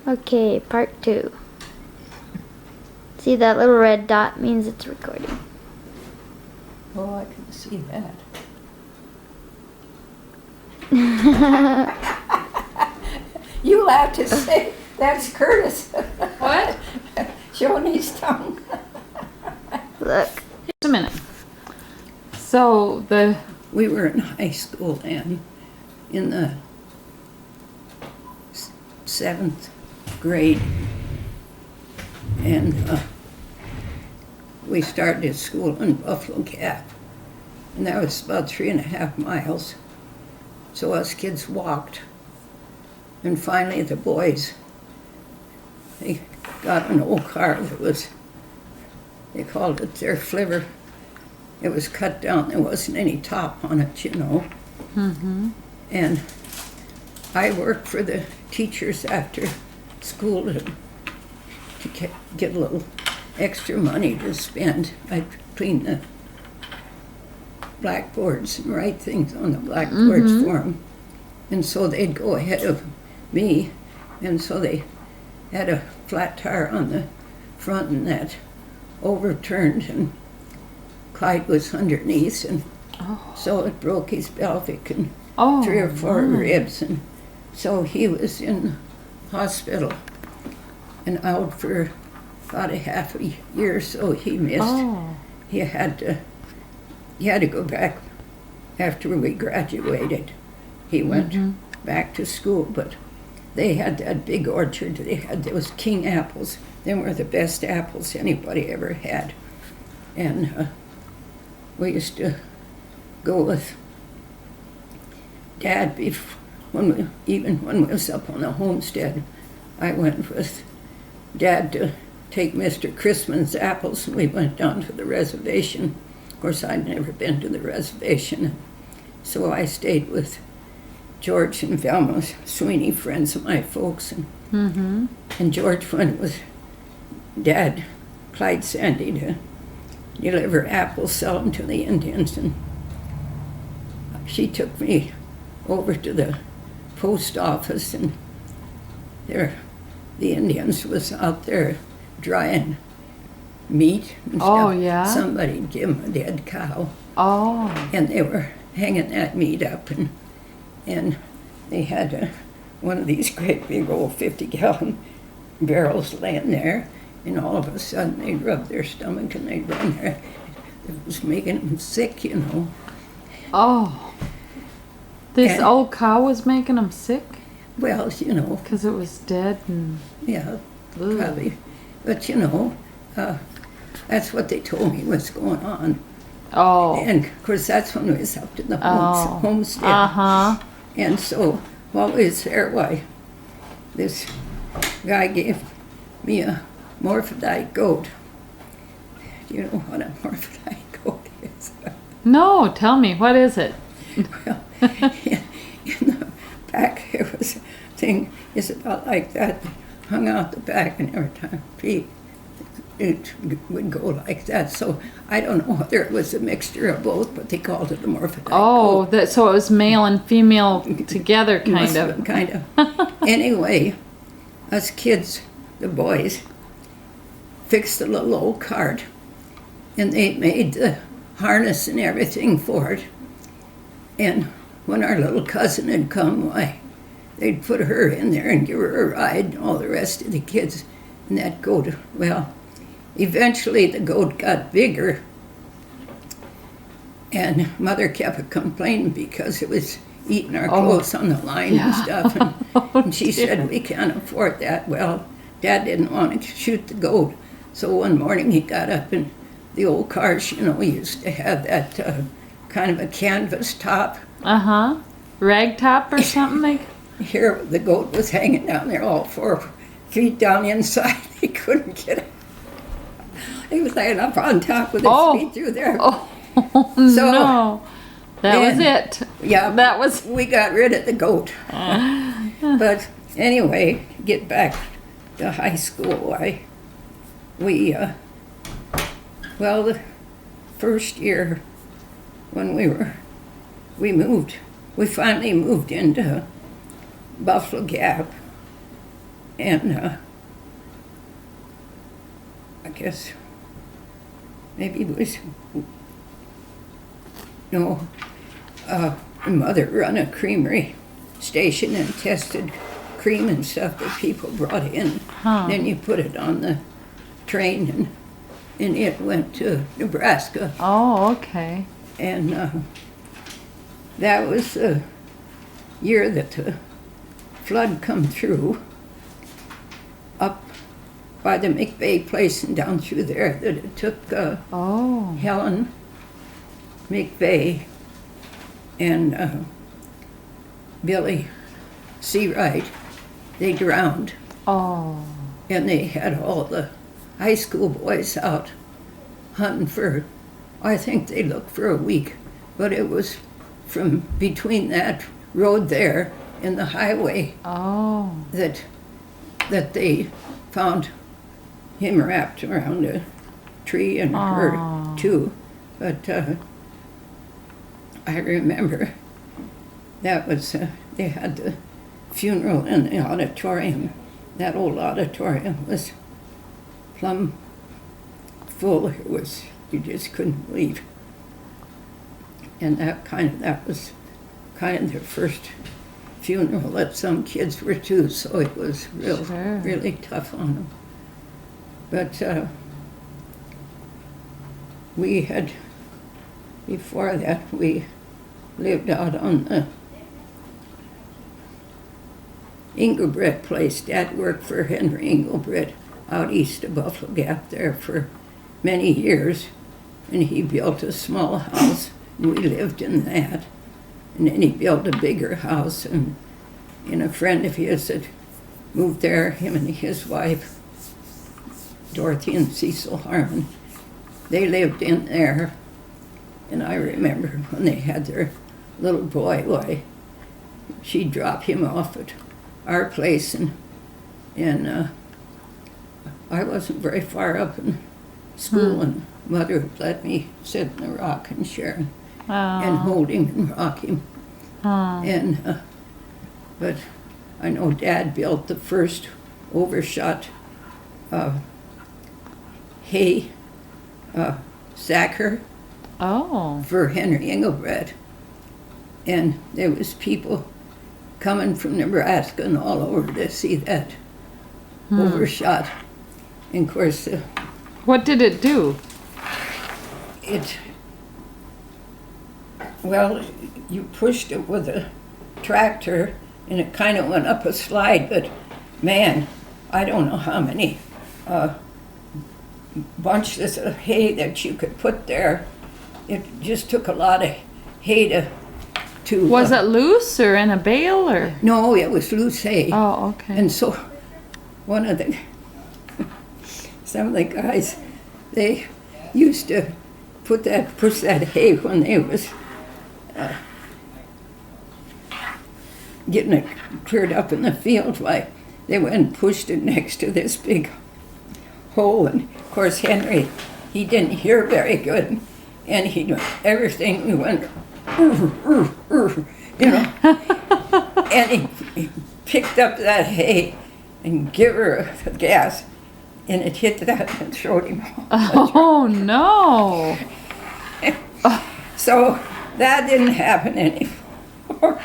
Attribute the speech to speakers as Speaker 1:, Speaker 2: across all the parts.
Speaker 1: Okay, part 2. See that little red dot means it's recording.
Speaker 2: Oh, I can see that. You'll have to say, that's Curtis.
Speaker 3: What?
Speaker 2: Showing his tongue.
Speaker 1: Look.
Speaker 3: Just a minute. So
Speaker 2: We were in high school then, in the 7th grade, and we started school in Buffalo Gap, and that was about 3.5 miles. So us kids walked, and finally the boys, they got an old car that was, they called it their flivver. It was cut down, there wasn't any top on it, you know.
Speaker 3: Mm-hmm.
Speaker 2: And I worked for the teachers after school to get a little extra money to spend. I'd clean the blackboards and write things on the blackboards for them. And so they'd go ahead of me, and so they had a flat tire on the front, and that overturned, and Clyde was underneath, and so it broke his pelvic and 3 or 4 ribs, and so he was in hospital and out for about a half a year, so he missed. He had to go back after we graduated. He went back to school, but they had that big orchard. They had those king apples. They were the best apples anybody ever had. And we used to go with Dad when we was up on the homestead. I went with Dad to take Mr. Chrisman's apples, and we went down to the reservation. Of course, I'd never been to the reservation, so I stayed with George and Velma Sweeney, friends of my folks, and George went with Dad, Clyde Sandy, to deliver apples, sell them to the Indians, and she took me over to the post office, and the Indians was out there drying meat and stuff. Somebody gave them a dead cow. And they were hanging that meat up, and they had one of these great big old 50-gallon barrels laying there, and all of a sudden they'd rub their stomach and they'd run there. It was making them sick, you know.
Speaker 3: This old cow was making them sick?
Speaker 2: Well, you know.
Speaker 3: Because it was dead and...
Speaker 2: Yeah, probably. But, you know, that's what they told me was going on. And, of course, that's when we was up to the homestead. And so, while we was there, why, this guy gave me a morphodite goat. Do you know what a morphodite goat is?
Speaker 3: No, tell me, what is it?
Speaker 2: Well, in the back, there was a thing, it's about like that, hung out the back, and every time it would go like that. So I don't know whether it was a mixture of both, but they called it a morphodite goat.
Speaker 3: So it was male and female together, kind of.
Speaker 2: Kind of. Anyway, us kids, the boys, fixed a little old cart, and they made the harness and everything for it. And when our little cousin had come, why, they'd put her in there and give her a ride, and all the rest of the kids. And that goat, well, eventually the goat got bigger, and Mother kept complaining because it was eating our clothes on the line and stuff. And she said, we can't afford that. Well, Dad didn't want to shoot the goat. So one morning he got up, and the old cars, you know, used to have that kind of a canvas top.
Speaker 3: Rag top or something like?
Speaker 2: Here, the goat was hanging down there, all 4 feet down inside. He couldn't get it. He was laying up on top with his feet through there. So,
Speaker 3: no. That was it.
Speaker 2: Yeah,
Speaker 3: that was.
Speaker 2: We got rid of the goat. But anyway, get back to high school. Well, the first year when we finally moved into Buffalo Gap, And I guess maybe it was, no, my mother run a creamery station and tested cream and stuff that people brought in. Then you put it on the train and it went to Nebraska.
Speaker 3: Oh, okay.
Speaker 2: And that was the year that the flood come through up by the McVeigh place and down through there, that it took Helen McVeigh and Billy Seawright. They drowned.
Speaker 3: Oh.
Speaker 2: And they had all the high school boys out hunting for, I think they looked for a week, but it was from between that road there and the highway that they found him wrapped around a tree and her too. But I remember that was, they had the funeral in the auditorium. That old auditorium was plumb full. It was, you just couldn't believe. And that was kind of their first funeral that some kids were too, so it was really tough on them. But we had, before that, we lived out on the Engelbrett place. Dad worked for Henry Engelbrett out east of Buffalo Gap there for many years, and he built a small house, and we lived in that. And then he built a bigger house, and a friend of his had moved there, him and his wife, Dorothy and Cecil Harmon. They lived in there, and I remember when they had their little boy, why, she'd drop him off at our place, and I wasn't very far up in school, and Mother would let me sit in the rock and share and hold him and rock him. And but I know Dad built the first overshot hay sacker for Henry Engelbrett, and there was people coming from Nebraska and all over to see that overshot. And of course,
Speaker 3: what did it do?
Speaker 2: Well, you pushed it with a tractor, and it kind of went up a slide, but man, I don't know how many bunches of hay that you could put there. It just took a lot of hay to
Speaker 3: was it loose or in a bale or?
Speaker 2: No, it was loose hay.
Speaker 3: Oh, okay.
Speaker 2: And so some of the guys, they used to push that hay when they was getting it cleared up in the field. Like, they went and pushed it next to this big hole, and of course Henry, he didn't hear very good, and everything went, and he picked up that hay and gave her the gas, and it hit that and throwed him off.
Speaker 3: Oh no!
Speaker 2: So that didn't happen anymore.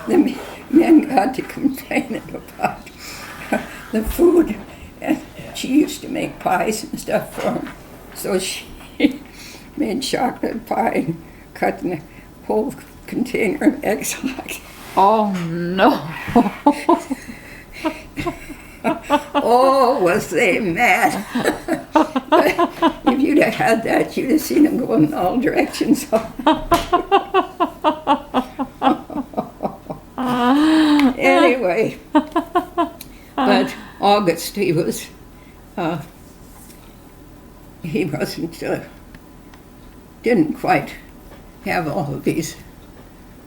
Speaker 2: The men got to complaining about the food, and she used to make pies and stuff for them. So she made chocolate pie and cut in a whole container of eggs.
Speaker 3: Oh no!
Speaker 2: Oh, was they mad? If you'd have had that, you'd have seen them go in all directions. Anyway, but August, he wasn't, didn't quite have all of these,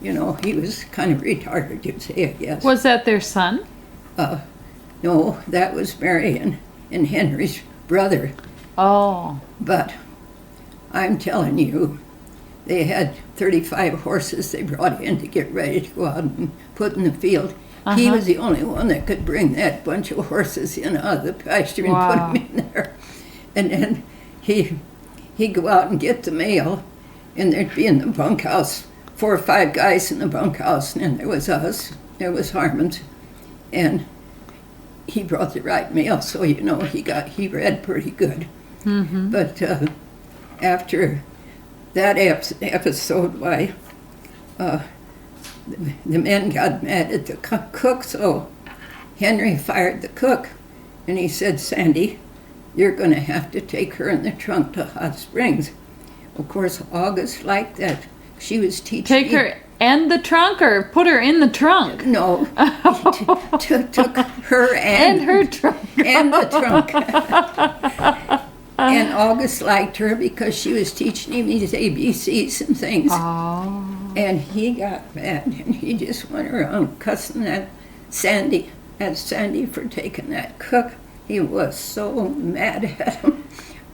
Speaker 2: he was kind of retarded, you'd say, I guess.
Speaker 3: Was that their son?
Speaker 2: No, that was Mary and Henry's brother.
Speaker 3: Oh.
Speaker 2: But I'm telling you, they had 35 horses they brought in to get ready to go out and put in the field. He was the only one that could bring that bunch of horses in out of the pasture and
Speaker 3: Wow.
Speaker 2: put them in there. And then he'd go out and get the mail, and there'd be in the bunkhouse 4 or 5 guys in the bunkhouse, and then there was us, there was Harmon's, and he brought the right mail, so you know he read pretty good.
Speaker 3: Mm-hmm.
Speaker 2: But after that episode, why the men got mad at the cook, so Henry fired the cook, and he said, "Sandy, you're going to have to take her in the trunk to Hot Springs." Of course, August liked that. She was teaching.
Speaker 3: Take her and the trunk, or put her in the trunk?
Speaker 2: No, took her
Speaker 3: And her trunk.
Speaker 2: and the trunk. And August liked her because she was teaching him his ABCs and things.
Speaker 3: Oh.
Speaker 2: And he got mad, and he just went around cussing at Sandy for taking that cook. He was so mad at him.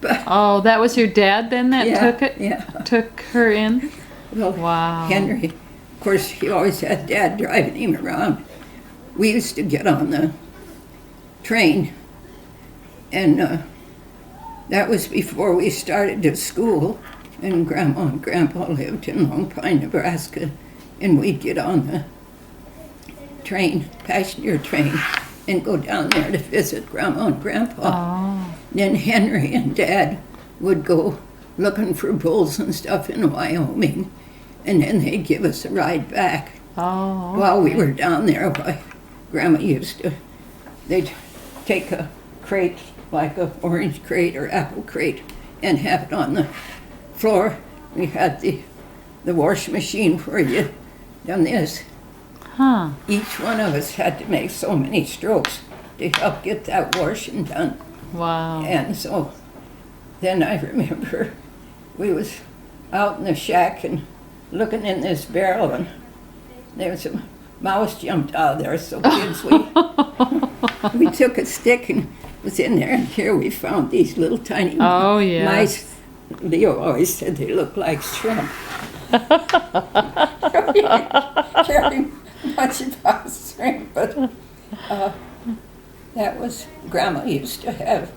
Speaker 2: But
Speaker 3: Oh, that was your dad then that
Speaker 2: Yeah,
Speaker 3: took it?
Speaker 2: yeah.
Speaker 3: Took her in?
Speaker 2: well,
Speaker 3: Wow.
Speaker 2: Henry, of course, he always had Dad driving him around. We used to get on the train, and that was before we started to school. And Grandma and Grandpa lived in Long Pine, Nebraska, and we'd get on the train, passenger train, and go down there to visit Grandma and Grandpa.
Speaker 3: Oh.
Speaker 2: Then Henry and Dad would go looking for bulls and stuff in Wyoming, and then they'd give us a ride back.
Speaker 3: Oh.
Speaker 2: While we were down there, Grandma they'd take a crate, like a orange crate or apple crate, and have it on the floor. We had the wash machine where you done this.
Speaker 3: Huh.
Speaker 2: Each one of us had to make so many strokes to help get that washing done.
Speaker 3: Wow.
Speaker 2: And so then I remember we was out in the shack and looking in this barrel, and there was a mouse jumped out of there, so kids, we took a stick and was in there, and here we found these little tiny
Speaker 3: Oh, yes.
Speaker 2: mice. Leo always said they look like shrimp. Caring much about shrimp, but that was, Grandma used to have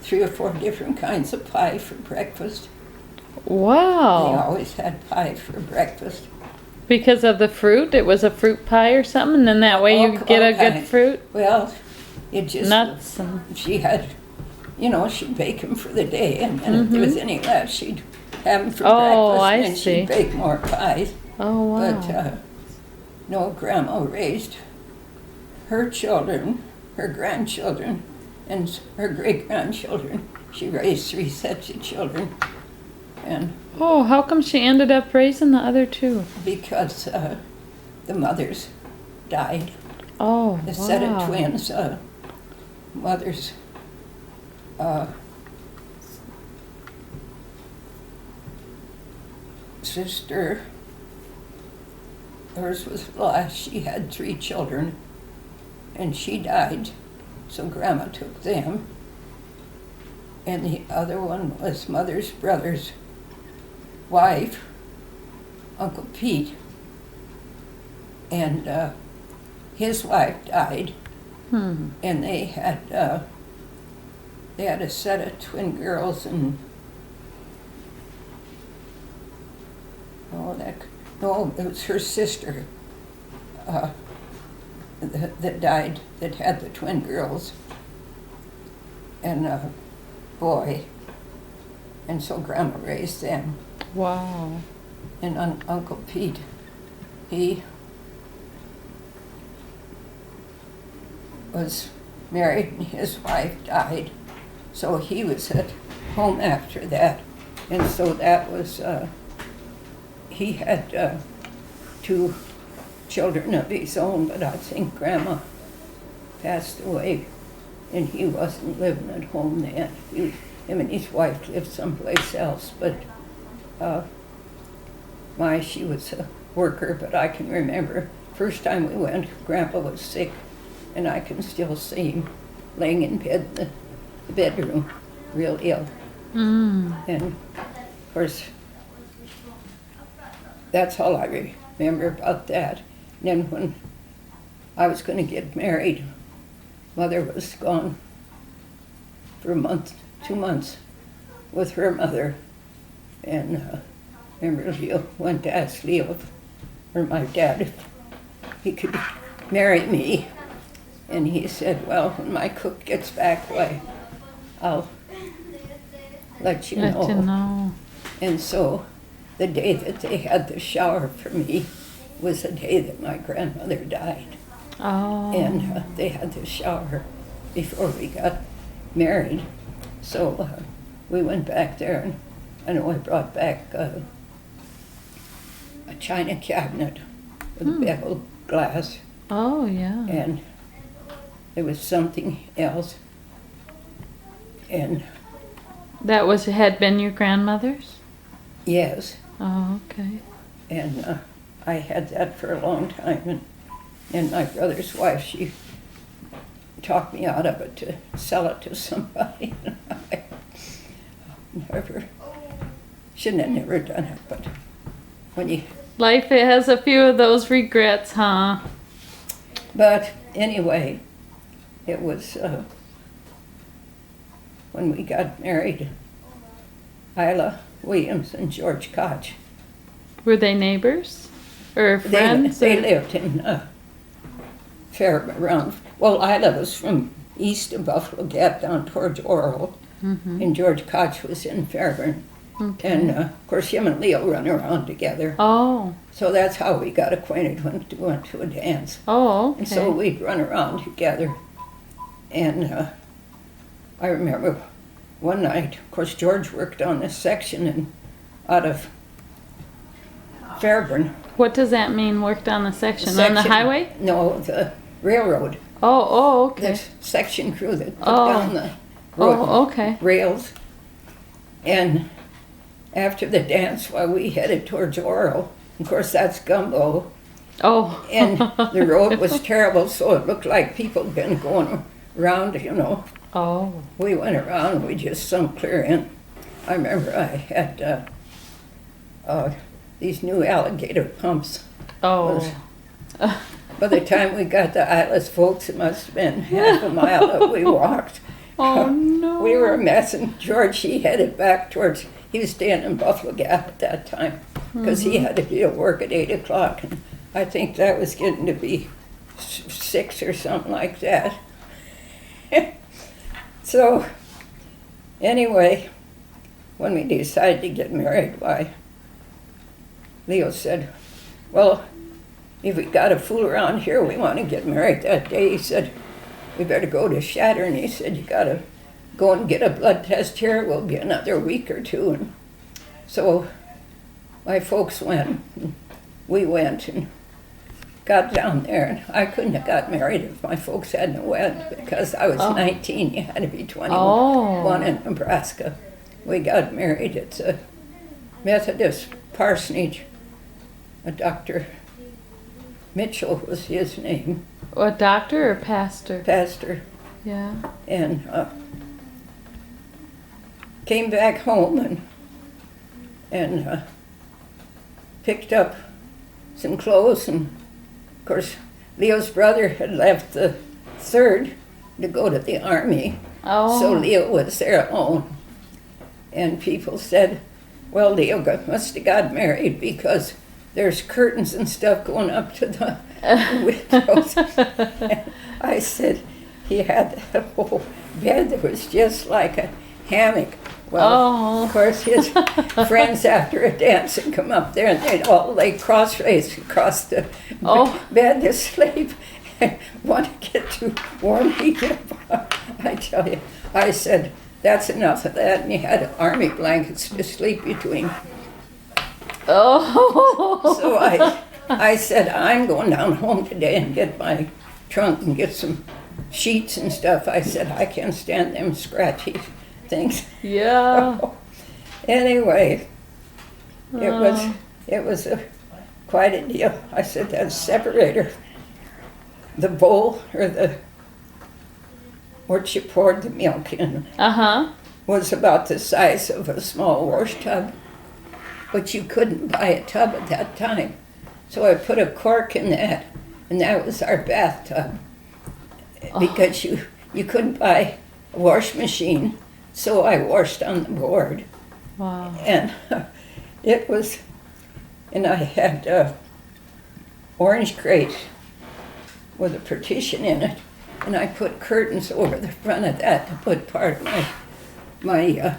Speaker 2: 3 or 4 different kinds of pie for breakfast. They
Speaker 3: Wow.
Speaker 2: always had pie for breakfast.
Speaker 3: Because of the fruit? It was a fruit pie or something, and then that way you could get a good
Speaker 2: kinds.
Speaker 3: fruit?
Speaker 2: Well, it just,
Speaker 3: Nuts and...
Speaker 2: she had, she'd bake them for the day, and then if there was any left, she'd have them for
Speaker 3: Oh,
Speaker 2: breakfast,
Speaker 3: I
Speaker 2: and then
Speaker 3: see.
Speaker 2: she'd bake more pies.
Speaker 3: Oh, wow.
Speaker 2: But no, Grandma raised her children, her grandchildren, and her great-grandchildren. She raised 3 sets of children, and
Speaker 3: Oh, how come she ended up raising the other 2?
Speaker 2: because the mothers died.
Speaker 3: Oh,
Speaker 2: The
Speaker 3: wow.
Speaker 2: set of twins, mother's sister, hers was last. She had 3 children, and she died, so Grandma took them. And the other one was Mother's brother's wife, Uncle Pete, and his wife died,
Speaker 3: Hmm.
Speaker 2: and they had a set of twin girls, and it was her sister that died, that had the twin girls, and a boy, and so Grandma raised them.
Speaker 3: Wow.
Speaker 2: And Uncle Pete, he was married and his wife died, so he was at home after that, and so that was, he had 2 children of his own, but I think Grandma passed away and he wasn't living at home then. Him and his wife lived someplace else, but she was a worker, but I can remember first time we went, Grandpa was sick, and I can still see him laying in bed in the bedroom, real ill.
Speaker 3: Mm.
Speaker 2: And of course, that's all I remember about that. And then when I was going to get married. Mother was gone for a month, 2 months with her mother. And remember, Leo went to ask Leo, or my dad, if he could marry me. And he said, well, when my cook gets back, why, I'll let you
Speaker 3: Let
Speaker 2: know.
Speaker 3: you know.
Speaker 2: And so the day that they had the shower for me was the day that my grandmother died.
Speaker 3: Oh.
Speaker 2: And they had the shower before we got married. So we went back there, and I know I brought back a china cabinet with beveled glass,
Speaker 3: Oh, yeah.
Speaker 2: and there was something else. And
Speaker 3: That had been your grandmother's?
Speaker 2: yes,
Speaker 3: Oh, okay.
Speaker 2: and I had that for a long time. And my brother's wife, she talked me out of it to sell it to somebody. I shouldn't have never done it, but when you,
Speaker 3: Life it has a few of those regrets, huh?
Speaker 2: but anyway, it was when we got married, Isla Williams and George Koch.
Speaker 3: Were they neighbors? Or friends?
Speaker 2: They
Speaker 3: or-
Speaker 2: lived in around, well, Isla was from east of Buffalo Gap down towards Oro, and George Koch was in Fairburn.
Speaker 3: Okay.
Speaker 2: And of course, him and Leo run around together.
Speaker 3: Oh.
Speaker 2: So that's how we got acquainted when we went to a dance.
Speaker 3: Oh, okay.
Speaker 2: And so we'd run around together. And I remember one night, of course, George worked on this section out of Fairburn.
Speaker 3: What does that mean, worked on the section? On the highway?
Speaker 2: No, the railroad.
Speaker 3: Oh, okay.
Speaker 2: The section crew that put
Speaker 3: Oh.
Speaker 2: down the road
Speaker 3: Oh, okay.
Speaker 2: rails. And after the dance, while we headed towards Oro, of course, that's Gumbo,
Speaker 3: Oh.
Speaker 2: and the road was terrible, so it looked like people had been going around, you know.
Speaker 3: Oh.
Speaker 2: We went around, we just sunk clear in. I remember I had these new alligator pumps.
Speaker 3: Oh.
Speaker 2: By the time we got to Atlas, folks, it must have been half a mile that we walked.
Speaker 3: Oh, no.
Speaker 2: We were a mess, and George, he headed back towards, he was staying in Buffalo Gap at that time, because he had to be at work at 8 o'clock, and I think that was getting to be 6 or something like that. So, anyway, when we decided to get married, why, Leo said, well, if we got to fool around here, we want to get married that day. He said, we better go to Shatter. And he said, you got to go and get a blood test here. It will be another week or two. And so my folks went. And we went and got down there. And I couldn't have got married if my folks hadn't went, because I was 19. You had to be 21 in Nebraska. We got married at a Methodist parsonage. A Dr. Mitchell was his name.
Speaker 3: A doctor or pastor?
Speaker 2: Pastor.
Speaker 3: Yeah.
Speaker 2: And came back home and picked up some clothes, and of course Leo's brother had left the 3rd to go to the army.
Speaker 3: Oh.
Speaker 2: So Leo was there alone. And people said, well, Leo must have got married because there's curtains and stuff going up to the windows. I said, he had that whole bed that was just like a hammock. Well, of course, his friends after a dance would come up there and they'd all lay cross-faced across the bed to sleep. Want to get too warm, he'd get up. I tell you, I said, that's enough of that. And he had army blankets to sleep between.
Speaker 3: Oh.
Speaker 2: So I said, I'm going down home today and get my trunk and get some sheets and stuff. I said, I can't stand them scratchy things.
Speaker 3: Yeah.
Speaker 2: Anyway, it was quite a deal. I said, that separator, the bowl or what you poured the milk in, was about the size of a small wash tub. But you couldn't buy a tub at that time. So I put a cork in that and that was our bathtub. Because you couldn't buy a wash machine, so I washed on the board.
Speaker 3: Wow.
Speaker 2: And it was, and I had a orange crate with a partition in it, and I put curtains over the front of that to put part of my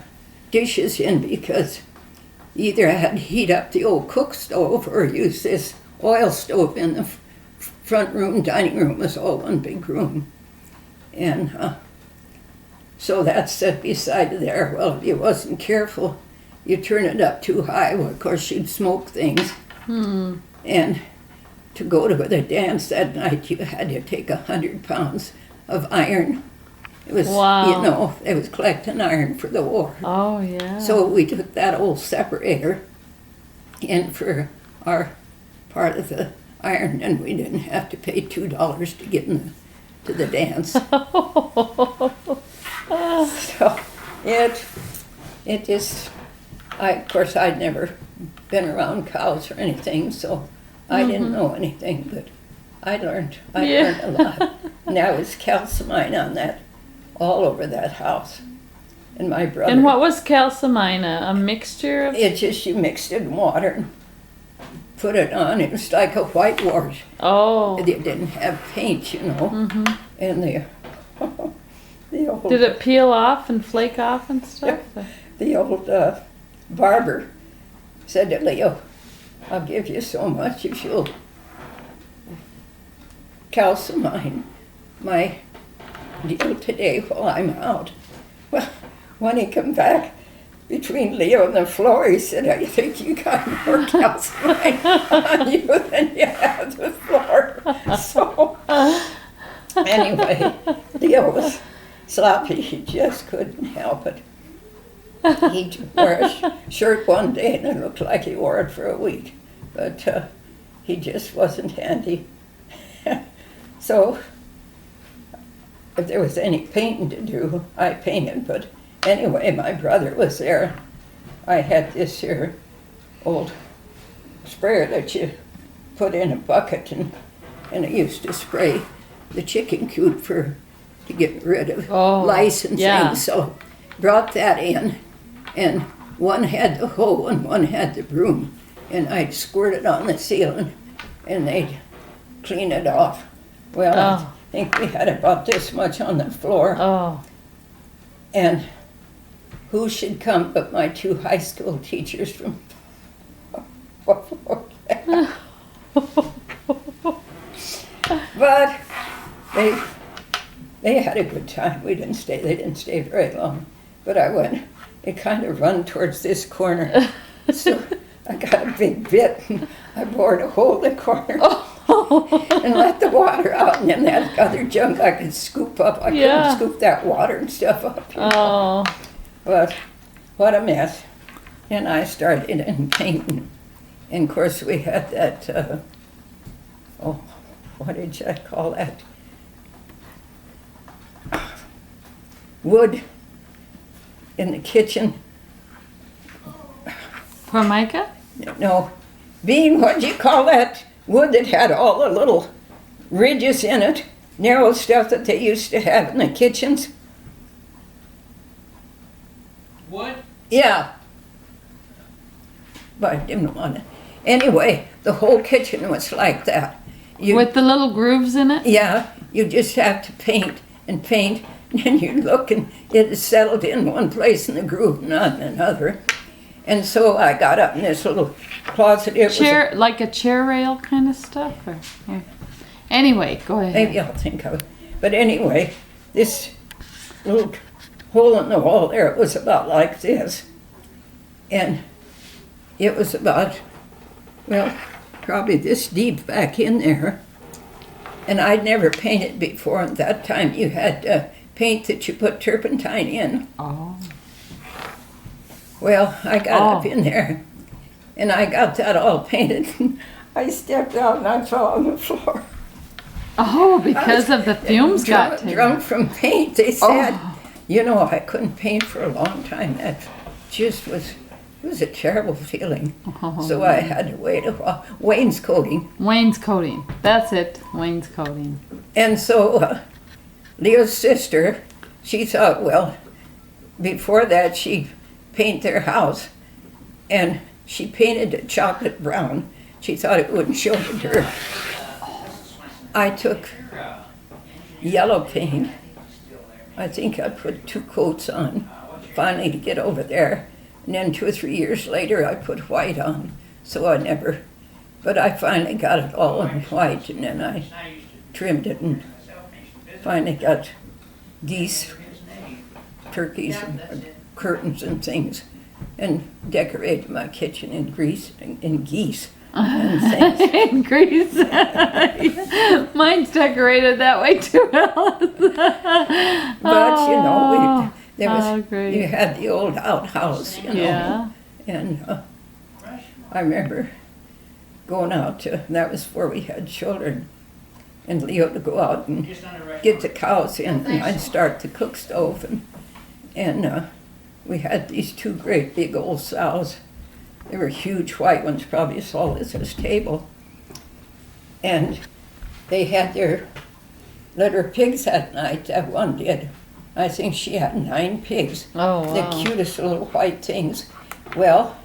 Speaker 2: dishes in, because either I had to heat up the old cook stove or use this oil stove in the front room. Dining room was all one big room. And so that's set beside there. Well, if you wasn't careful, you turn it up too high. Well, of course, you'd smoke things. And to go to the dance that night, you had to take 100 pounds of iron. It was,
Speaker 3: Wow.
Speaker 2: it was collecting iron for the war.
Speaker 3: Oh, yeah.
Speaker 2: So we took that old separator in for our part of the iron, and we didn't have to pay $2 to get to the dance. So it just, of course, I'd never been around cows or anything, so I didn't know anything, but I learned a lot. And there was calcimine on that, all over that house. And my brother.
Speaker 3: And what was calcimine? A mixture of?
Speaker 2: It just, you mixed it in water and put it on. It was like a whitewash.
Speaker 3: Oh.
Speaker 2: It didn't have paint, you know. And the old,
Speaker 3: Did it peel off and flake off and stuff?
Speaker 2: the old barber said to Leo, I'll give you so much if you'll calcimine my deal today while I'm out. Well, when he come back, between Leo and the floor, he said, I think you got more calcimine on you than you have the floor. So, anyway, Leo was sloppy. He just couldn't help it. He wore a shirt one day and it looked like he wore it for a week. But he just wasn't handy. So, if there was any painting to do, I painted. But anyway, my brother was there. I had this here old sprayer that you put in a bucket, and it used to spray the chicken coop to get rid of lice and things. So brought that in, and one had the hoe and one had the broom, and I'd squirt it on the ceiling, and they'd clean it off. Well, I think we had about this much on the floor.
Speaker 3: Oh.
Speaker 2: And who should come but my 2 high school teachers from Buffalo. But they had a good time. They didn't stay very long. But I went, it kind of run towards this corner. So I got a big bit and I bored a hole in the corner. And let the water out, and then that other junk I could scoop up. I couldn't scoop that water and stuff up.
Speaker 3: Oh.
Speaker 2: But what a mess. And I started in painting. And of course we had that, what did I call that? Wood in the kitchen.
Speaker 3: Formica?
Speaker 2: No, bean, what do you call that? Wood that had all the little ridges in it, narrow stuff that they used to have in the kitchens.
Speaker 4: Wood?
Speaker 2: Yeah. But I didn't want to. Anyway, the whole kitchen was like that.
Speaker 3: With the little grooves in it?
Speaker 2: Yeah, you just have to paint, and then you look and it is settled in one place in the groove, not in another. And so I got up in this little closet.
Speaker 3: Like a chair rail kind of stuff? Or, yeah. Anyway, go ahead.
Speaker 2: Maybe I'll think of it. But anyway, this little hole in the wall there, it was about like this. And it was about, well, probably this deep back in there. And I'd never painted before. At that time you had paint that you put turpentine in.
Speaker 3: Oh.
Speaker 2: Well, I got up in there, and I got that all painted. I stepped out and I fell on the floor.
Speaker 3: Oh, because of the fumes got to you.
Speaker 2: Drunk from paint, they said. You know, I couldn't paint for a long time. That just was, It was a terrible feeling.
Speaker 3: Oh.
Speaker 2: So I had to wait a while. Wainscoting.
Speaker 3: Wainscoting. That's it. Wainscoting.
Speaker 2: And so Leo's sister, she thought, well, before that she'd paint their house. And she painted it chocolate brown. She thought it wouldn't show the dirt. I took yellow paint. I think I put 2 coats on finally to get over there. And then 2 or 3 years later, I put white on. So I never, but I finally got it all in white, and then I trimmed it and finally got geese, turkeys, and curtains and things, and decorated my kitchen in geese and things.
Speaker 3: In Greece. Mine's decorated that way too, Alice.
Speaker 2: But you know, there was
Speaker 3: great.
Speaker 2: you had the old outhouse, you know,
Speaker 3: Yeah.
Speaker 2: and I remember going out to, that was before we had children, and Leo to go out and get the cows in, and I'd start the cook stove, and we had these 2 great big old sows. They were huge white ones, probably as tall as this table. And they had their litter of pigs that night, that one did. I think she had 9 pigs.
Speaker 3: Oh, wow.
Speaker 2: The cutest little white things. Well,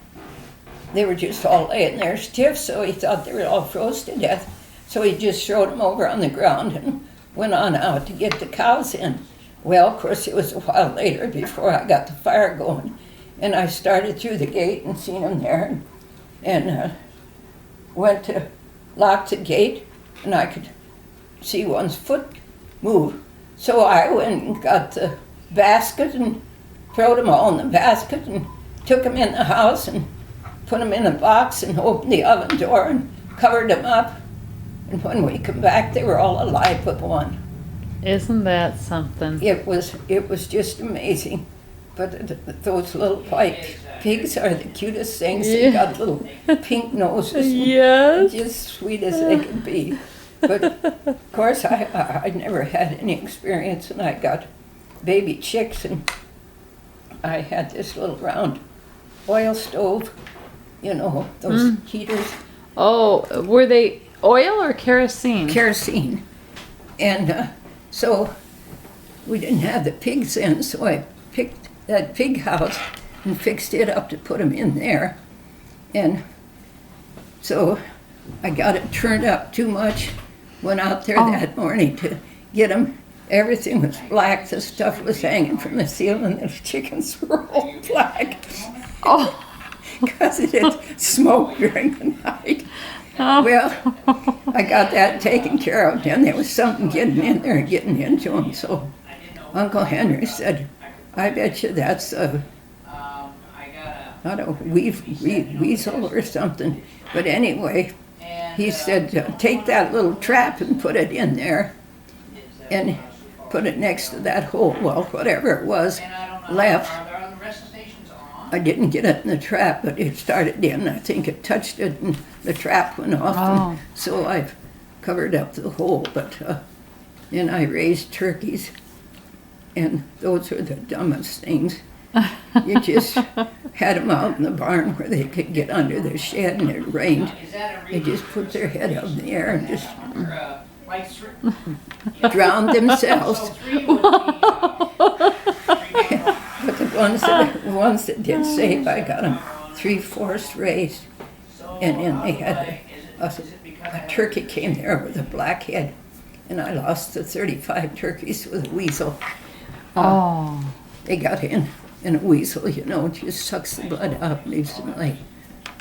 Speaker 2: they were just all laying there stiff, so he thought they were all froze to death. So he just threw them over on the ground and went on out to get the cows in. Well, of course, it was a while later before I got the fire going. And I started through the gate and seen them there, and went to lock the gate, and I could see one's foot move. So I went and got the basket and threw them all in the basket and took them in the house and put them in a box and opened the oven door and covered them up. And when we come back, they were all alive but one.
Speaker 3: Isn't that something?
Speaker 2: It was just amazing. But those little white pigs are the cutest things. They got little pink noses.
Speaker 3: Yes.
Speaker 2: Just sweet as they could be. But of course, I never had any experience, and I got baby chicks, and I had this little round oil stove, you know, those heaters.
Speaker 3: Oh, were they oil or kerosene?
Speaker 2: Kerosene. And so we didn't have the pigs in, so I picked that pig house and fixed it up to put them in there. And so I got it turned up too much, went out there that morning to get them. Everything was black, the stuff was hanging from the ceiling, the chickens were all black.
Speaker 3: Oh.
Speaker 2: Because it had smoked during the night.
Speaker 3: Oh.
Speaker 2: Well, I got that taken care of. Then there was something getting in there and getting into them. So Uncle Henry said, I bet you that's a weasel or something. But anyway, he said, take that little trap and put it in there and put it next to that hole. Well, whatever it was left. I didn't get it in the trap, but it started in. I think it touched it and the trap went off.
Speaker 3: Oh.
Speaker 2: And so I've covered up the hole. But then I raised turkeys, and those were the dumbest things. You just had them out in the barn where they could get under the shed, and it rained. They just put their head up in the air and just drowned themselves. But the ones that did save, I got them 3/4 raised, and then they had a turkey came there with a black head, and I lost the 35 turkeys with a weasel.
Speaker 3: Oh.
Speaker 2: They got in, and a weasel, you know, just sucks the blood out and leaves them lay.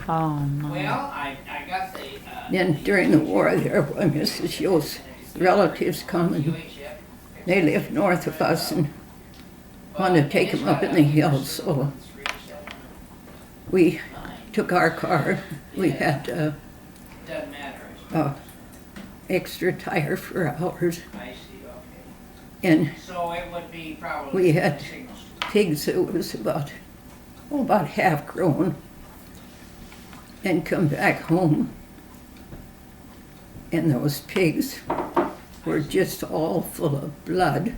Speaker 3: Oh, no.
Speaker 4: Well, I got the
Speaker 2: Then during the war there, when Mrs. Yo's relatives come, and they lived north of us and wanted to take them up in the hills, so we took our car. We had
Speaker 4: doesn't matter.
Speaker 2: extra tire for ours,
Speaker 4: I see, okay.
Speaker 2: and
Speaker 4: So it would be probably
Speaker 2: we had
Speaker 4: signals.
Speaker 2: pigs that was about half grown, and come back home, and those pigs were just all full of blood.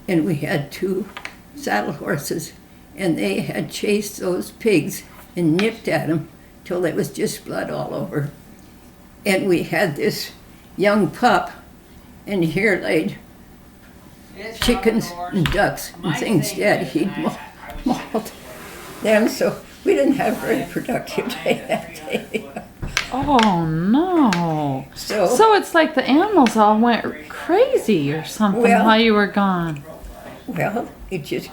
Speaker 2: And we had 2 saddle horses, and they had chased those pigs and nipped at them till there was just blood all over. And we had this young pup, and here laid chickens and ducks and things dead. He'd mauled them, so we didn't have a very productive day that day.
Speaker 3: Oh no.
Speaker 2: So
Speaker 3: So it's like the animals all went crazy or something
Speaker 2: Well-
Speaker 3: while you were gone.
Speaker 2: well, it just,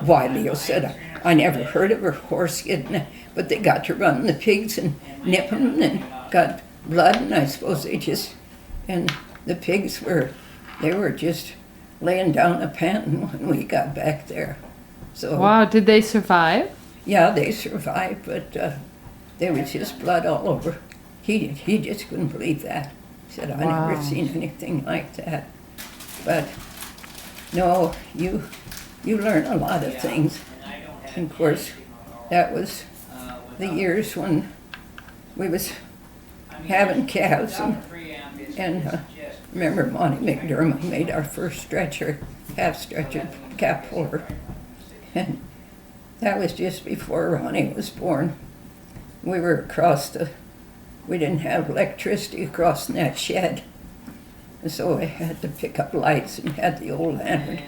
Speaker 2: why Leo said, I never heard of a horse getting, but they got to run the pigs and nip them and got blood, and I suppose they just, and the pigs they were just laying down a panting when we got back there. So,
Speaker 3: Wow, did they survive?
Speaker 2: yeah, they survived, but there was just blood all over. He just couldn't believe that. He said, I
Speaker 3: Wow.
Speaker 2: never seen anything like that. But no, you learn a lot of things. And of course, that was the years when we was having calves, and remember Monty McDermott made our first half stretcher calf puller, and that was just before Ronnie was born. We didn't have electricity across in that shed, and so I had to pick up lights and had the old lantern,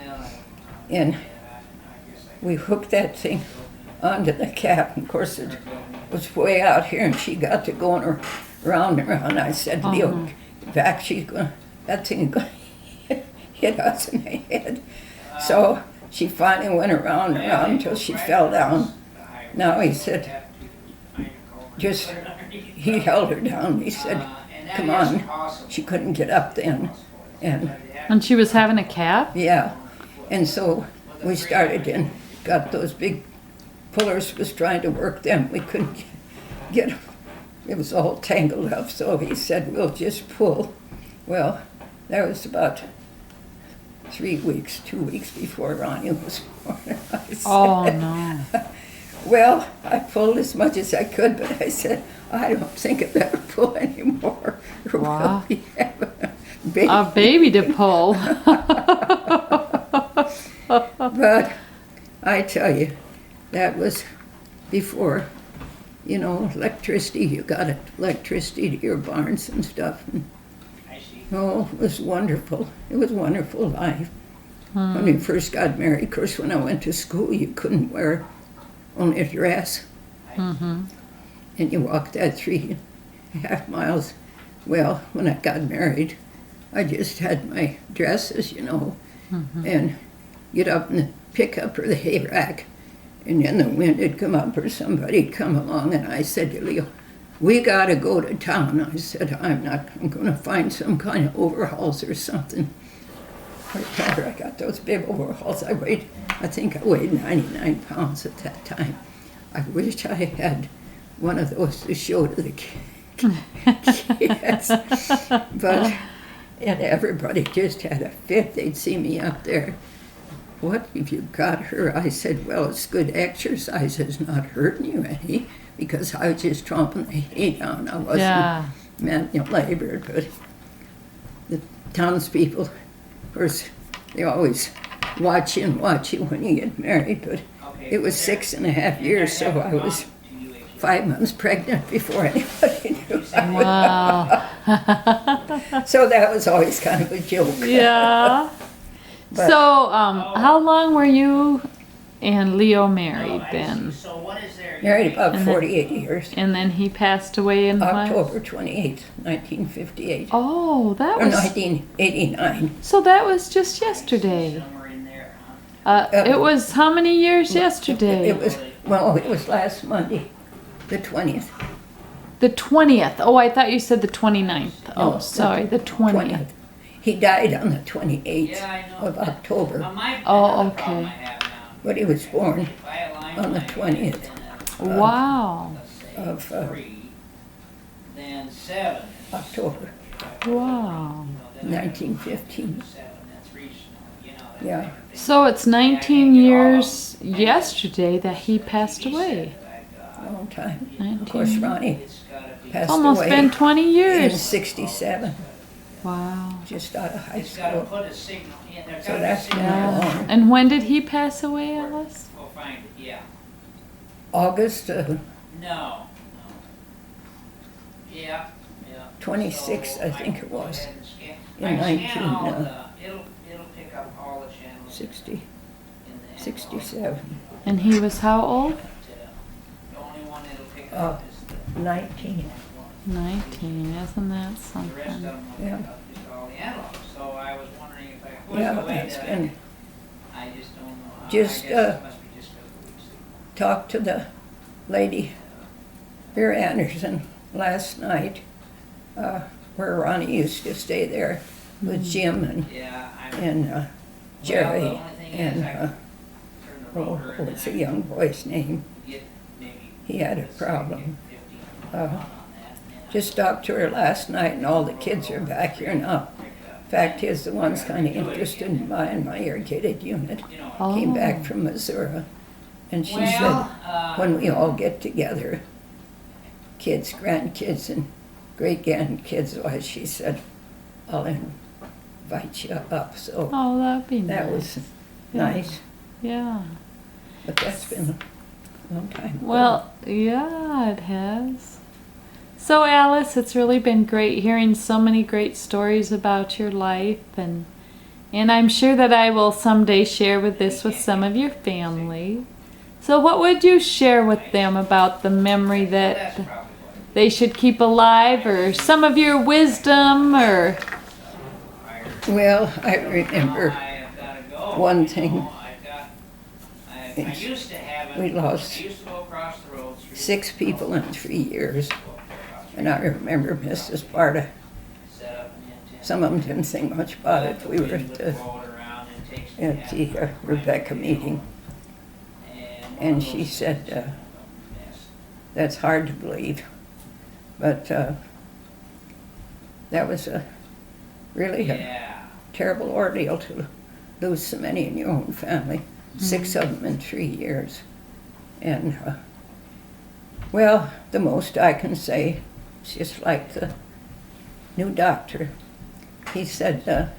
Speaker 2: and we hooked that thing onto the calf, and of course it was way out here, and she got to going around and around. I said, Leo, back, that thing is going to hit us in the head. So she finally went around and around until she fell down. Now he said, he held her down. He said, come on. She couldn't get up then.
Speaker 3: And she was having a calf?
Speaker 2: Yeah. And so we started and got those big pullers, was trying to work them. We couldn't get them. It was all tangled up. So he said, we'll just pull. Well, that was about 2 weeks before Ronnie was born. I said,
Speaker 3: Oh no.
Speaker 2: well, I pulled as much as I could, but I said, I don't think I better pull anymore. Or
Speaker 3: Wow.
Speaker 2: we'll be having a baby.
Speaker 3: A baby to pull.
Speaker 2: But I tell you, that was before, electricity. You got electricity to your barns and stuff. And, oh, it was wonderful. It was a wonderful life. When we first got married, of course, when I went to school, you couldn't wear only a dress.
Speaker 3: Mm-hmm.
Speaker 2: And you walked that 3.5 miles. Well, when I got married, I just had my dresses, and get up in the pickup or the hay rack, and then the wind would come up or somebody'd come along, and I said to Leo, we got to go to town. I said, I'm going to find some kind of overalls or something. I got those big overalls. I think I weighed 99 pounds at that time. I wish I had one of those to show to the kids. But, and everybody just had a fit. They'd see me up there. What have you got her? I said, well, it's good exercise. It's not hurting you any, because I was just tromping the hay down. I wasn't manual labor, but the townspeople, of course, they always watch you when you get married, but it was 6.5 years, so I was 5 months pregnant before anybody knew.
Speaker 3: Wow.
Speaker 2: So that was always kind of a joke.
Speaker 3: Yeah.
Speaker 2: But-
Speaker 3: So, how long were you and Leo married then?
Speaker 4: So what is there?
Speaker 2: Married about
Speaker 3: And then-
Speaker 2: 48 years.
Speaker 3: And then he passed away in what?
Speaker 2: October 28th, 1958.
Speaker 3: Oh, that
Speaker 2: Or
Speaker 3: was
Speaker 2: 1989.
Speaker 3: so. That was just yesterday.
Speaker 4: Somewhere in there, huh?
Speaker 3: It was how many years yesterday?
Speaker 2: It was last Monday, the 20th.
Speaker 3: The 20th. Oh, I thought you said the 29th. Oh,
Speaker 2: No,
Speaker 3: sorry, the 20th.
Speaker 2: He died on the 28th
Speaker 4: Yeah, I know.
Speaker 2: of October,
Speaker 3: Oh, okay.
Speaker 2: but he was born on the 20th
Speaker 3: Wow.
Speaker 2: of
Speaker 4: Then 7.
Speaker 2: October,
Speaker 3: Wow.
Speaker 2: 1915. Yeah.
Speaker 3: So it's 19 years yesterday that he passed away.
Speaker 2: A long time. Of
Speaker 3: 19.
Speaker 2: course, Ronnie passed
Speaker 3: Almost
Speaker 2: away
Speaker 3: been 20
Speaker 2: in
Speaker 3: years.
Speaker 2: 67,
Speaker 3: Wow.
Speaker 2: just out of high
Speaker 4: It's got to
Speaker 2: school.
Speaker 4: put a signal in. There's
Speaker 2: So
Speaker 4: gotta be a
Speaker 2: that's
Speaker 4: signal.
Speaker 2: been
Speaker 3: Yeah.
Speaker 2: long.
Speaker 3: And when did he pass away, Alice?
Speaker 4: We'll find it. Yeah.
Speaker 2: August
Speaker 4: No. Yeah.
Speaker 2: 26th,
Speaker 4: So
Speaker 2: I think it
Speaker 4: can go
Speaker 2: was,
Speaker 4: ahead and scan-
Speaker 2: in
Speaker 4: I can scan all
Speaker 2: 19,
Speaker 4: it'll pick up all the channels
Speaker 2: 60,
Speaker 4: in the envelope.
Speaker 2: 67,
Speaker 3: And he was how old?
Speaker 4: But, the only one it'll pick
Speaker 2: Uh,
Speaker 4: up is the
Speaker 2: 19.
Speaker 3: 19. Isn't that
Speaker 4: the rest of
Speaker 3: something?
Speaker 4: them will
Speaker 2: Yeah.
Speaker 4: pick up just all the envelopes. So I was wondering if I
Speaker 2: Yeah,
Speaker 4: was the way
Speaker 2: that's
Speaker 4: that
Speaker 2: been,
Speaker 4: I just don't know.
Speaker 2: Just,
Speaker 4: I guess it must be just because of the weeks.
Speaker 2: talked to the lady, Vera Anderson, last night, where Ronnie used to stay there with Jim
Speaker 4: Yeah,
Speaker 2: and Jerry
Speaker 4: well, the only thing is
Speaker 2: and,
Speaker 4: I turn the rotor and
Speaker 2: what's
Speaker 4: then
Speaker 2: the young boy's name?
Speaker 4: I get maybe
Speaker 2: He had a
Speaker 4: let's say
Speaker 2: problem.
Speaker 4: 15
Speaker 2: Uh,
Speaker 4: on that, and I
Speaker 2: Just talked to her last night and all the kids are back here now.
Speaker 4: pick it up.
Speaker 2: Fact is, the one's kind of interested in buying my irrigated unit.
Speaker 4: You know,
Speaker 3: Oh.
Speaker 2: Came back from Missouri, and she said,
Speaker 4: well,
Speaker 2: when we all get together, kids, grandkids, and great-grandkids, why, she said, I'll invite you up. So
Speaker 3: Oh, that'd be nice.
Speaker 2: that was
Speaker 3: Yeah.
Speaker 2: nice,
Speaker 3: Yeah.
Speaker 2: but that's been a long time ago.
Speaker 3: Well, yeah, it has. So, Alice, it's really been great hearing so many great stories about your life, and I'm sure that I will someday share this with some of your family. So, what would you share with them about the memory
Speaker 4: that's
Speaker 3: that
Speaker 4: probably what
Speaker 3: they should keep alive, or some of your wisdom, or
Speaker 2: Well, I remember
Speaker 4: I have gotta go.
Speaker 2: one
Speaker 4: you
Speaker 2: thing.
Speaker 4: know, I
Speaker 2: It's-
Speaker 4: used to have it.
Speaker 2: we lost
Speaker 4: I used to go across the road.
Speaker 2: 6 people in 3 years, and I remember Mrs. Sparta. Some of them didn't think much about it. We were at the Rebecca meeting, and she said, that's hard to believe, but that was really a
Speaker 4: Yeah.
Speaker 2: terrible ordeal to lose so many in your own family, 6 of them in 3 years. And, well, the most I can say, it's just like the new doctor. He said,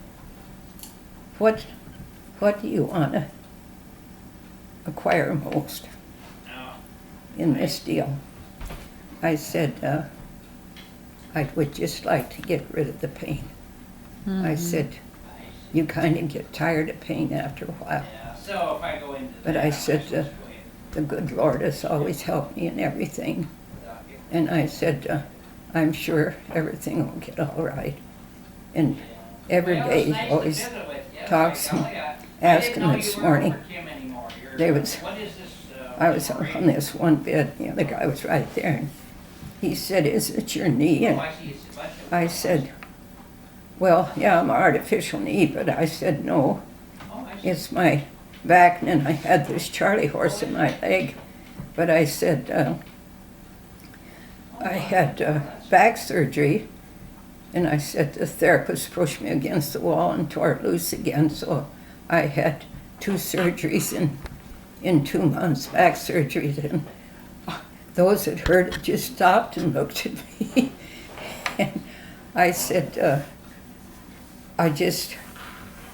Speaker 2: what do you want to acquire most
Speaker 4: No.
Speaker 2: in this deal? I said, I would just like to get rid of the pain. I said, you kind of get tired of pain after a while.
Speaker 4: Yeah. So if I go into
Speaker 2: But
Speaker 4: that,
Speaker 2: I
Speaker 4: I'm
Speaker 2: said,
Speaker 4: supposed to go
Speaker 2: the good Lord has always helped me in everything.
Speaker 4: in.
Speaker 2: And I said, I'm sure everything will get all right. And every
Speaker 4: Well,
Speaker 2: day
Speaker 4: it's
Speaker 2: he
Speaker 4: nice to
Speaker 2: always
Speaker 4: visit with you.
Speaker 2: talks
Speaker 4: Like,
Speaker 2: and
Speaker 4: I
Speaker 2: asked
Speaker 4: didn't
Speaker 2: him
Speaker 4: know
Speaker 2: this
Speaker 4: you were
Speaker 2: morning.
Speaker 4: over Kim anymore.
Speaker 2: There was-
Speaker 4: What is this?
Speaker 2: I was on this one bed, the other guy was right there, and he said, is it your knee?
Speaker 4: Oh,
Speaker 2: And
Speaker 4: I see. It's a bunch of-
Speaker 2: I said, well, yeah, my artificial knee, but I said, no,
Speaker 4: Oh, I see.
Speaker 2: it's my back, and then I had this Charlie horse in my leg. But I said, I had back surgery, and I said the therapist pushed me against the wall and tore it loose again, so I had 2 surgeries in 2 months, back surgeries, and those that heard it just stopped and looked at me. And I said,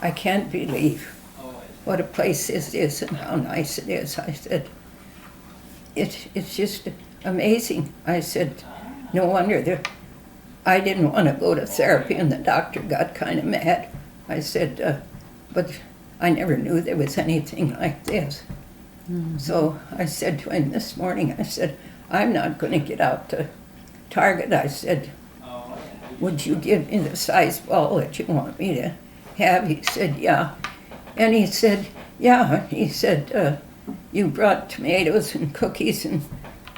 Speaker 2: I can't believe
Speaker 4: Oh,
Speaker 2: what a place this is and how nice it is. I said, it's just amazing. I said, no wonder I didn't want to go to therapy, and the doctor got kind of mad. I said, but I never knew there was anything like this. So I said to him this morning, I said, I'm not going to get out to Target. I said,
Speaker 4: oh,
Speaker 2: would you give me the size ball that you want me to have? He said, yeah. And he said, yeah. He said, you brought tomatoes and cookies and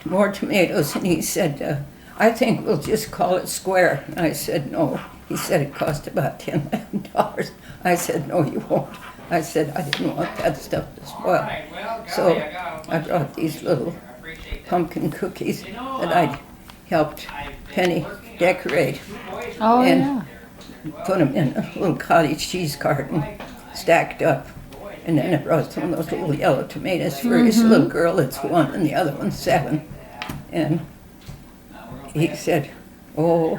Speaker 2: more tomatoes. And he said, I think we'll just call it square. And I said, no. He said it cost about $10, $11. I said, no, you won't. I said, I didn't want that stuff to
Speaker 4: all
Speaker 2: spoil.
Speaker 4: right. Well, golly,
Speaker 2: So
Speaker 4: I got a
Speaker 2: I
Speaker 4: bunch
Speaker 2: brought
Speaker 4: of
Speaker 2: these
Speaker 4: things
Speaker 2: little
Speaker 4: here. I appreciate that.
Speaker 2: pumpkin cookies
Speaker 4: You know,
Speaker 2: that I helped
Speaker 4: I've been
Speaker 2: Penny
Speaker 4: working on
Speaker 2: decorate.
Speaker 4: 2 boys
Speaker 3: oh
Speaker 2: And-
Speaker 3: yeah.
Speaker 2: Put them in a little cottage cheese carton, stacked up. And then I brought some of those little yellow tomatoes for his little girl that's 1 and the other one's 7. And he said, oh,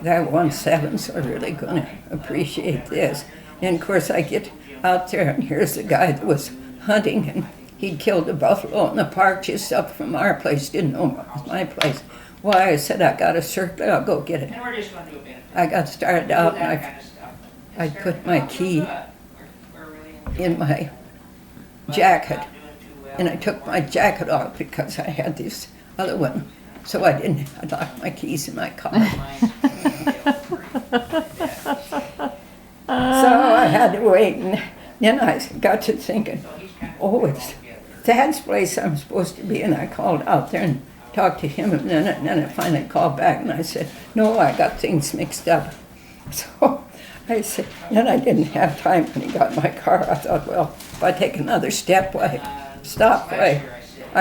Speaker 2: that 1/7's are really going to appreciate this. And of course I get out there and here's the guy that was hunting and he'd killed a buffalo in the park just up from our place. Didn't know it was my place. Why, I said, I got a circle, I'll go get it.
Speaker 4: And we're just gonna do a benefit.
Speaker 2: I got started
Speaker 4: Do
Speaker 2: out
Speaker 4: that
Speaker 2: and
Speaker 4: kind of stuff.
Speaker 2: I
Speaker 4: It's
Speaker 2: put
Speaker 4: fair.
Speaker 2: my
Speaker 4: No,
Speaker 2: key
Speaker 4: we're really
Speaker 2: in my
Speaker 4: but
Speaker 2: jacket,
Speaker 4: not doing too well.
Speaker 2: and I took my jacket off because I had this other one. So I locked my keys in my car. So I had to wait, and then I got to thinking, oh, it's Dad's place I'm supposed to be, and I called out there and talked to him, and then I finally called back, and I said, no, I got things mixed up. So I said, then I didn't have time when he got my car. I thought, well, if I take another step, I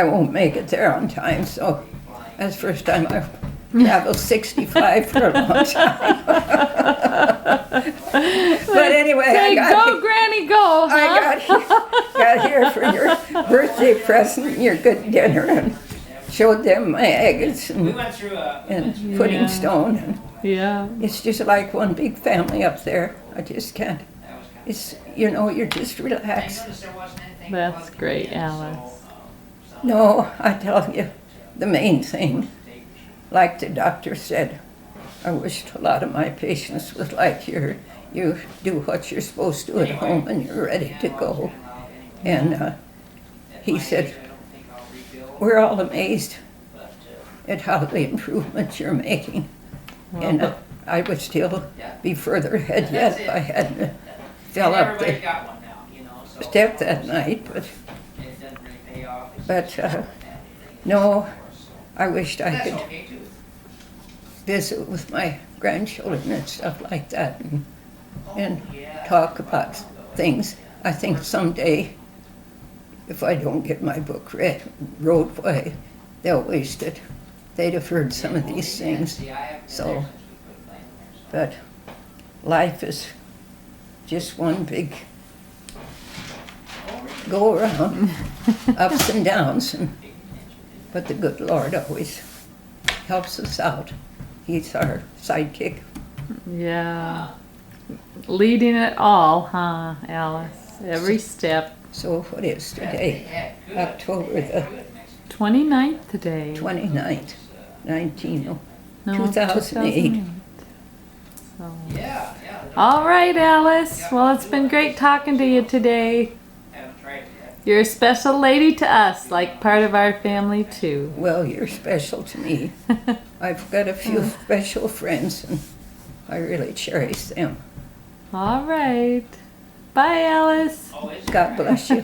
Speaker 2: won't make it there on time. So that's the first time I've traveled 65 for a long time. But anyway,
Speaker 3: Say, go, Granny, go. Huh?
Speaker 2: I got here for your birthday present and your good dinner, and showed them my eggs
Speaker 4: We
Speaker 2: and,
Speaker 4: went through
Speaker 2: and pudding
Speaker 3: Yeah.
Speaker 2: stone. And
Speaker 3: Yeah.
Speaker 2: it's just like one big family up there. I just can't.
Speaker 4: that was kind of.
Speaker 2: It's, you're just
Speaker 4: I
Speaker 2: relaxed.
Speaker 4: noticed there wasn't anything.
Speaker 3: That's
Speaker 4: plugged
Speaker 3: great,
Speaker 4: in, so,
Speaker 3: Alice.
Speaker 2: No, I tell you, the main thing, like the doctor said, I wished a lot of my patients was like you do what you're supposed to at home and you're ready to go. And he said, we're all amazed at how the improvements you're making. And I would still be further ahead yet if I hadn't fell up
Speaker 4: Everybody's
Speaker 2: the
Speaker 4: got one now, you know, so.
Speaker 2: step that night. But
Speaker 4: It doesn't really pay off. It's
Speaker 2: But,
Speaker 4: just a family
Speaker 2: no,
Speaker 4: thing, so.
Speaker 2: I wished I
Speaker 4: That's
Speaker 2: could
Speaker 4: okay too.
Speaker 2: visit with my grandchildren and stuff like that, and
Speaker 4: Yeah.
Speaker 2: talk about things. I think someday, if I don't get my book read, wrote by, they'll waste it. They'd have heard some of these things.
Speaker 4: See, I have
Speaker 2: So,
Speaker 4: connections we put playing there, so.
Speaker 2: but life is just one big go around, ups and downs, but the good Lord always helps us out. He's our sidekick.
Speaker 3: Yeah. Leading it all, huh, Alice? Every step.
Speaker 2: So what is today?
Speaker 4: Yeah, good.
Speaker 2: October the
Speaker 4: Good.
Speaker 3: 29th today.
Speaker 2: 29th, 2008.
Speaker 3: 2008. So.
Speaker 4: Yeah.
Speaker 3: All right, Alice. Well, it's been great talking to you today.
Speaker 4: Haven't tried it yet.
Speaker 3: You're a special lady to us, like part of our family too.
Speaker 2: Well, you're special to me. I've got a few special friends, and I really cherish them.
Speaker 3: All right. Bye, Alice.
Speaker 4: Always.
Speaker 2: God bless you.